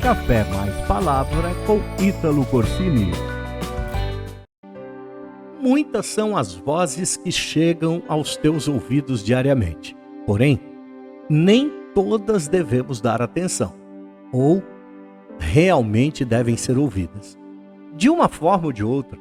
Café Mais Palavra com Ítalo Corsini. Muitas são as vozes que chegam aos teus ouvidos diariamente. Porém, nem todas devemos dar atenção, ou realmente devem ser ouvidas. De uma forma ou de outra,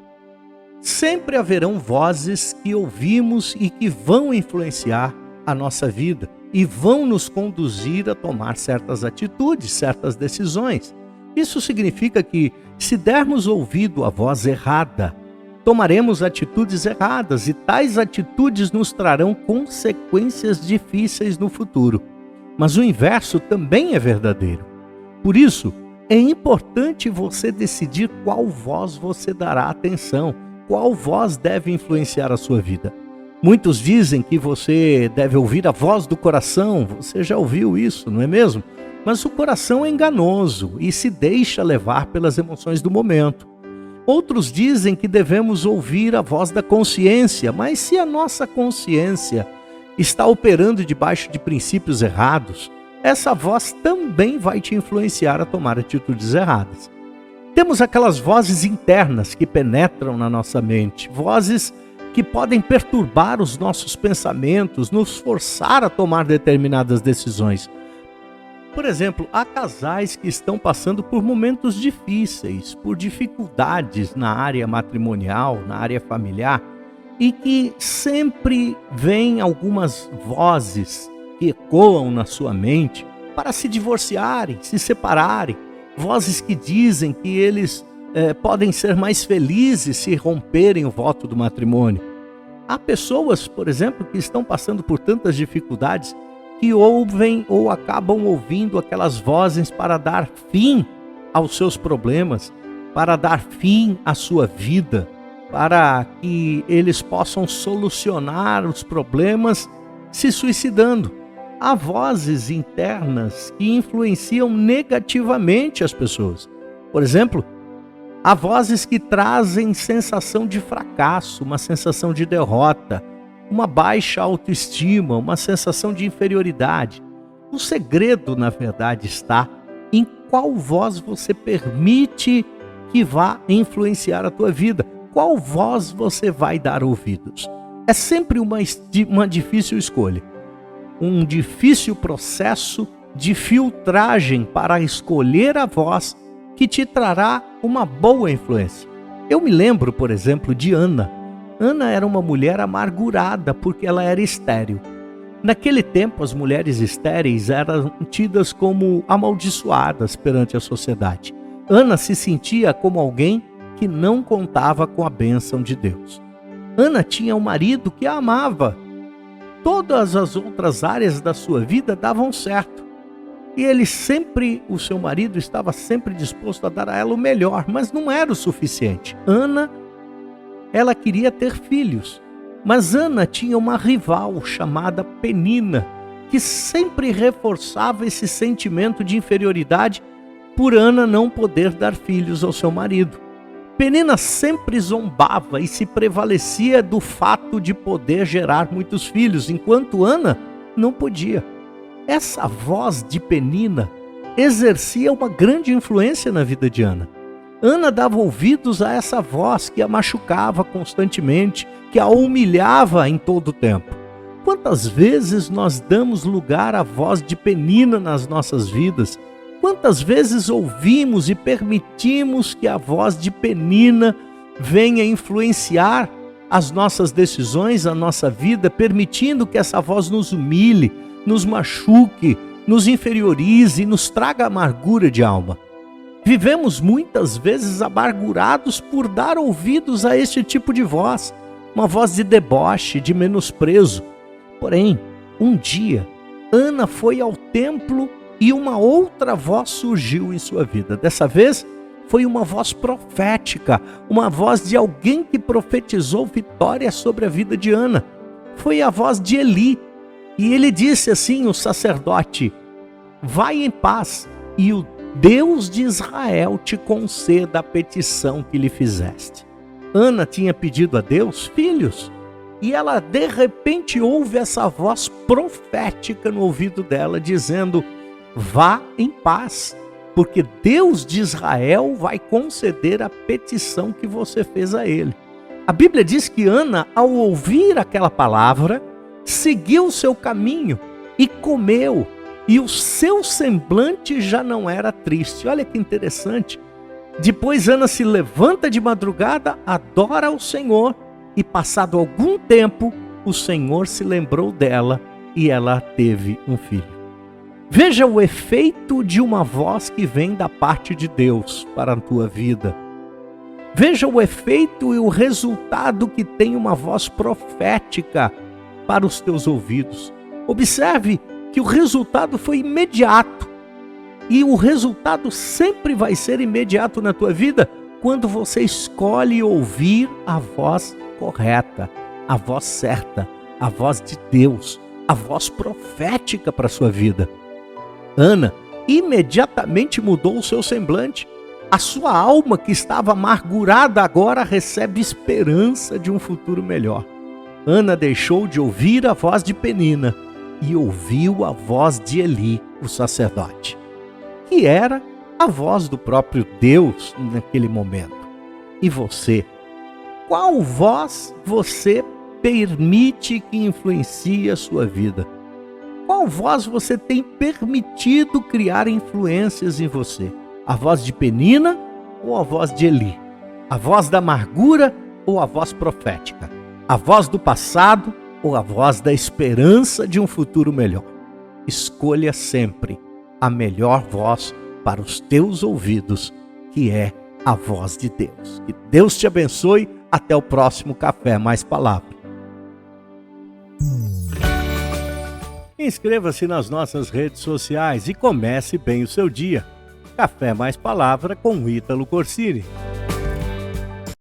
sempre haverão vozes que ouvimos e que vão influenciar a nossa vida e vão nos conduzir a tomar certas atitudes, certas decisões. Isso significa que, se dermos ouvido à voz errada, tomaremos atitudes erradas e tais atitudes nos trarão consequências difíceis no futuro. Mas o inverso também é verdadeiro. Por isso, é importante você decidir qual voz você dará atenção, qual voz deve influenciar a sua vida. Muitos dizem que você deve ouvir a voz do coração, você já ouviu isso, não é mesmo? Mas o coração é enganoso e se deixa levar pelas emoções do momento. Outros dizem que devemos ouvir a voz da consciência, mas se a nossa consciência está operando debaixo de princípios errados, essa voz também vai te influenciar a tomar atitudes erradas. Temos aquelas vozes internas que penetram na nossa mente, vozes que podem perturbar os nossos pensamentos, nos forçar a tomar determinadas decisões. Por exemplo, há casais que estão passando por momentos difíceis, por dificuldades na área matrimonial, na área familiar, e que sempre vêm algumas vozes que ecoam na sua mente para se divorciarem, se separarem, vozes que dizem que eles podem ser mais felizes se romperem o voto do matrimônio. Há pessoas, por exemplo, que estão passando por tantas dificuldades que ouvem ou acabam ouvindo aquelas vozes para dar fim aos seus problemas, para dar fim à sua vida, para que eles possam solucionar os problemas se suicidando. Há vozes internas que influenciam negativamente as pessoas. Por exemplo, há vozes que trazem sensação de fracasso, uma sensação de derrota, uma baixa autoestima, uma sensação de inferioridade. O segredo, na verdade, está em qual voz você permite que vá influenciar a tua vida. Qual voz você vai dar ouvidos? É sempre uma difícil escolha, um difícil processo de filtragem para escolher a voz que te trará uma boa influência. Eu me lembro, por exemplo, de Ana. Ana era uma mulher amargurada porque ela era estéril. Naquele tempo, as mulheres estéreis eram tidas como amaldiçoadas perante a sociedade. Ana se sentia como alguém que não contava com a bênção de Deus. Ana tinha um marido que a amava. Todas as outras áreas da sua vida davam certo. E o seu marido estava sempre disposto a dar a ela o melhor, mas não era o suficiente. Ana, ela queria ter filhos, mas Ana tinha uma rival chamada Penina, que sempre reforçava esse sentimento de inferioridade por Ana não poder dar filhos ao seu marido. Penina sempre zombava e se prevalecia do fato de poder gerar muitos filhos, enquanto Ana não podia. Essa voz de Penina exercia uma grande influência na vida de Ana. Ana dava ouvidos a essa voz que a machucava constantemente, que a humilhava em todo o tempo. Quantas vezes nós damos lugar à voz de Penina nas nossas vidas? Quantas vezes ouvimos e permitimos que a voz de Penina venha influenciar as nossas decisões, a nossa vida, permitindo que essa voz nos humilhe, nos machuque, nos inferiorize e nos traga amargura de alma? Vivemos muitas vezes amargurados por dar ouvidos a este tipo de voz, uma voz de deboche, de menosprezo. Porém, um dia, Ana foi ao templo e uma outra voz surgiu em sua vida. Dessa vez, foi uma voz profética, uma voz de alguém que profetizou vitória sobre a vida de Ana. Foi a voz de Eli. E ele disse assim, o sacerdote: vai em paz, e o Deus de Israel te conceda a petição que lhe fizeste. Ana tinha pedido a Deus filhos, e ela de repente ouve essa voz profética no ouvido dela, dizendo: vá em paz, porque Deus de Israel vai conceder a petição que você fez a ele. A Bíblia diz que Ana, ao ouvir aquela palavra, seguiu o seu caminho e comeu, e o seu semblante já não era triste. Olha que interessante. Depois Ana se levanta de madrugada, adora ao Senhor, e passado algum tempo, o Senhor se lembrou dela e ela teve um filho. Veja o efeito de uma voz que vem da parte de Deus para a tua vida. Veja o efeito e o resultado que tem uma voz profética para os teus ouvidos. Observe que o resultado foi imediato. E o resultado sempre vai ser imediato na tua vida quando você escolhe ouvir a voz correta, a voz certa, a voz de Deus, a voz profética para a sua vida. Ana imediatamente mudou o seu semblante. A sua alma, que estava amargurada, agora recebe esperança de um futuro melhor. Ana deixou de ouvir a voz de Penina e ouviu a voz de Eli, o sacerdote, que era a voz do próprio Deus naquele momento. E você? Qual voz você permite que influencie a sua vida? Qual voz você tem permitido criar influências em você? A voz de Penina ou a voz de Eli? A voz da amargura ou a voz profética? A voz do passado ou a voz da esperança de um futuro melhor? Escolha sempre a melhor voz para os teus ouvidos, que é a voz de Deus. Que Deus te abençoe. Até o próximo Café Mais Palavra. Inscreva-se nas nossas redes sociais e comece bem o seu dia. Café Mais Palavra com Ítalo Corsini.